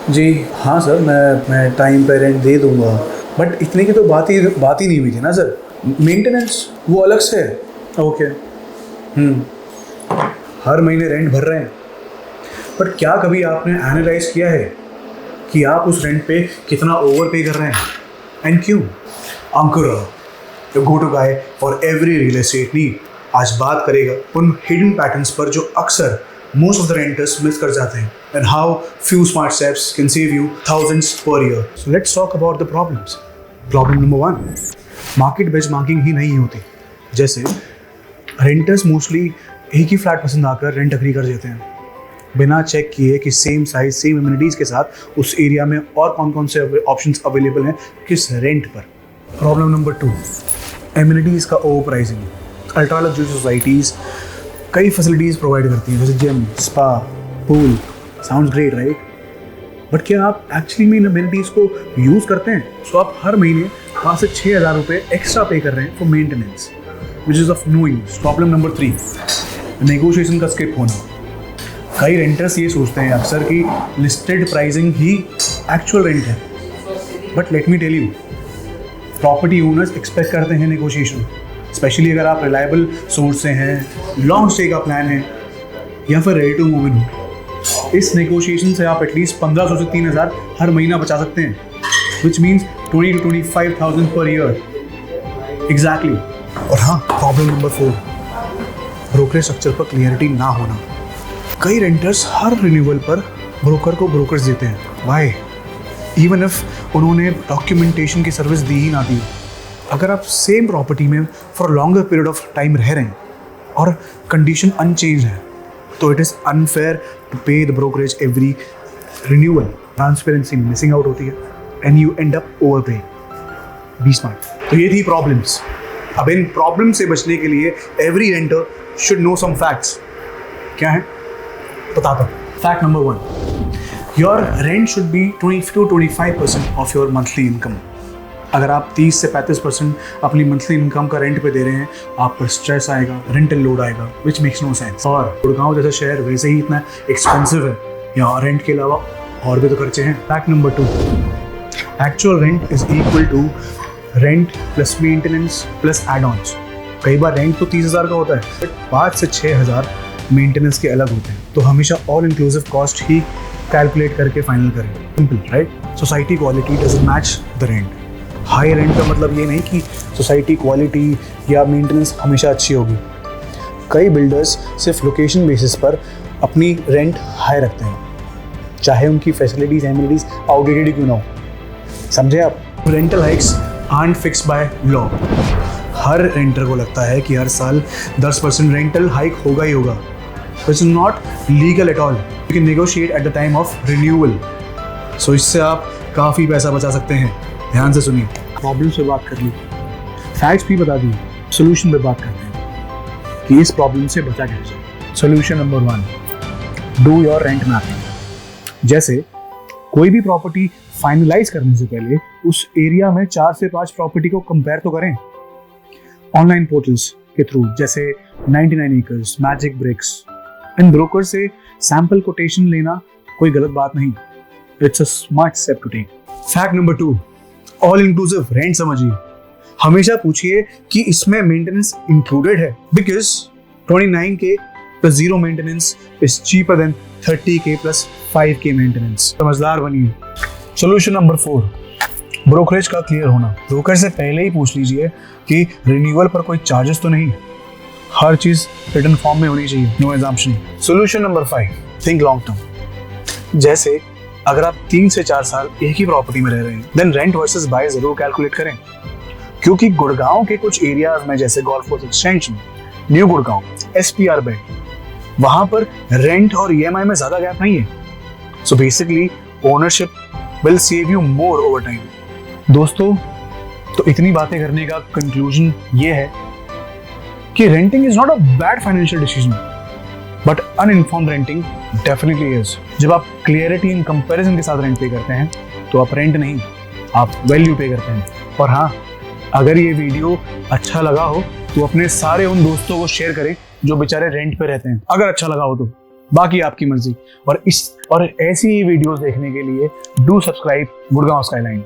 जी हाँ सर, मैं टाइम पे रेंट दे दूंगा, बट इतने की तो बात ही नहीं हुई थी ना सर। मेंटेनेंस वो अलग से है। ओके। हर महीने रेंट भर रहे हैं, बट क्या कभी आपने एनालाइज किया है कि आप उस रेंट पे कितना ओवर पे कर रहे हैं एंड क्यों? Ankur the go to guy for every real estate need आज बात करेगा उन हिडन पैटर्न्स पर जो अक्सर most of the renters miss कर जाते हैं and how few smart steps can save you thousands per year. So let's talk about the problems. Problem number 1, market benchmarking ही नहीं होती। जैसे रेंटर्स मोस्टली एक ही फ्लैट पसंद आकर रेंट अग्री कर देते हैं बिना चेक किए कि सेम साइज सेम एमिनिटीज़ के साथ उस एरिया में और कौन कौन से ऑप्शंस अवेलेबल हैं किस रेंट पर। प्रॉब्लम नंबर 2, एमिनिटीज़ का over pricing. Ultra luxury societies कई फैसिलिटीज़ प्रोवाइड करती हैं, जैसे gym, spa, pool. Sounds great right, but क्या आप एक्चुअली में इन एमिनिटीज़ को यूज़ करते हैं? सो आप हर महीने 5 से 6 हज़ार रुपये एक्स्ट्रा पे कर रहे हैं for maintenance which is of no use. Problem number 3, negotiation का स्किप होना। कई रेंटर्स ये सोचते हैं अक्सर कि लिस्टेड प्राइसिंग ही एक्चुअल रेंट है, but let me tell you, property owners expect करते हैं नेगोशिएशन, स्पेशली अगर आप रिलायबल सोर्स से हैं, लॉन्ग स्टे का प्लान है या फिर रेडी टू मूव इन। इस नेगोशिएशन से आप एटलीस्ट 1500 से 3000 हर महीना बचा सकते हैं, which means 20 to 25,000 per year exactly. और हाँ, प्रॉब्लम नंबर 4, ब्रोकरेज स्ट्रक्चर पर क्लियरिटी ना होना। कई रेंटर्स हर रिन्यूअल पर ब्रोकर को ब्रोकर्स देते हैं। वाई? इवन इफ उन्होंने डॉक्यूमेंटेशन की सर्विस दी ही ना दी। अगर आप सेम प्रॉपर्टी में for longer period of time रह रहे हैं और कंडीशन अनचेंज है, तो इट इज़ अनफेयर टू पे the brokerage every renewal. Transparency missing out होती है and you and up over pay. Be smart. तो ये थी प्रॉब्लम्स। अब इन प्रॉब्लम से बचने के लिए every renter should know some facts. क्या है बताता हूँ। Fact number 1, your rent should be 20 to 25% of your monthly income. अगर आप 30 से 35% अपनी मंथली इनकम का रेंट पे दे रहे हैं, आप पर स्ट्रेस आएगा, रेंटल लोड आएगा, विच मेक्स नो सेंस। और गुड़गांव जैसा शहर वैसे ही इतना एक्सपेंसिव है, यहाँ रेंट के अलावा और भी तो खर्चे हैं। Fact number 2, actual rent is equal to rent plus maintenance plus add ons. कई बार रेंट तो 30,000 का होता है, बट 5 से 6,000 मेंटेनेंस के अलग होते हैं। तो हमेशा ऑल इंक्लूसिव कॉस्ट ही कैलकुलेट करके फाइनल करें। Simple right? Society quality doesn't match the rent. High rent का मतलब ये नहीं कि सोसाइटी क्वालिटी या मेंटेनेंस हमेशा अच्छी होगी। कई बिल्डर्स सिर्फ लोकेशन बेसिस पर अपनी रेंट हाई रखते हैं, चाहे उनकी फैसिलिटीज एमिनिटीज आउटडेटेड क्यों ना हो। समझे आप? Rental hikes aren't fixed by law. हर रेंटर को लगता है कि हर साल 10% रेंटल हाइक होगा ही होगा, which is not legal at all. You can negotiate at the time of renewal. So इससे आप काफ़ी पैसा बचा सकते हैं। ध्यान से सुनिए। प्रॉब्लम्स पे बात कर ली, फैक्ट्स भी बता दी, सोल्यूशन पे बात करते हैं कि इस प्रॉब्लम से बचा कैसे जाए। Solution number 1, do your rent mapping. जैसे कोई भी प्रॉपर्टी फाइनलाइज करने से पहले उस एरिया में 4 से 5 प्रॉपर्टी को कंपेयर तो करें ऑनलाइन पोर्टल्स के थ्रू, जैसे 99 एकर्स, मैजिक ब्रिक्स। इन ब्रोकर से सैंपल कोटेशन लेना कोई गलत बात नहीं, it's a smart step to take. Fact number 2, all inclusive rent समझिए। हमेशा पूछिए कि इसमें मेंटेनेंस इंक्लूडेड है, because 29K plus 0 maintenance is cheaper than 30K plus 5K maintenance. समझदार बनिए। सोल्यूशन नंबर 4, ब्रोकरेज का क्लियर होना। ब्रोकर से पहले ही पूछ लीजिए कि रिन्यूअल पर कोई चार्जेस तो नहीं। हर चीज रिटन फॉर्म में होनी चाहिए, no exemption. Solution number 5, think long term. जैसे अगर आप 3 से 4 साल एक ही प्रॉपर्टी में रह रहे हैं, देन रेंट वर्सेस बाय जरूर कैलकुलेट करें, क्योंकि गुड़गांव के कुछ एरियाज में जैसे golf course extension, new Gurgaon, SPR bed, वहां पर रेंट और EMI में ज्यादा गैप नहीं है। So basically ownership will save you more over time. दोस्तों, तो इतनी बातें करने का कंक्लूजन ये है कि renting is not a bad financial decision, but uninformed renting definitely is. जब आप क्लियरिटी इन कंपैरिजन के साथ रेंट पे करते हैं, तो आप रेंट नहीं, आप वैल्यू पे करते हैं। और हाँ, अगर ये वीडियो अच्छा लगा हो तो अपने सारे उन दोस्तों को शेयर करें जो बेचारे रेंट पे रहते हैं, अगर अच्छा लगा हो तो। बाकी आपकी मर्जी। और ऐसी ही वीडियोस देखने के लिए डू सब्सक्राइब गुड़गांव स्काईलाइन।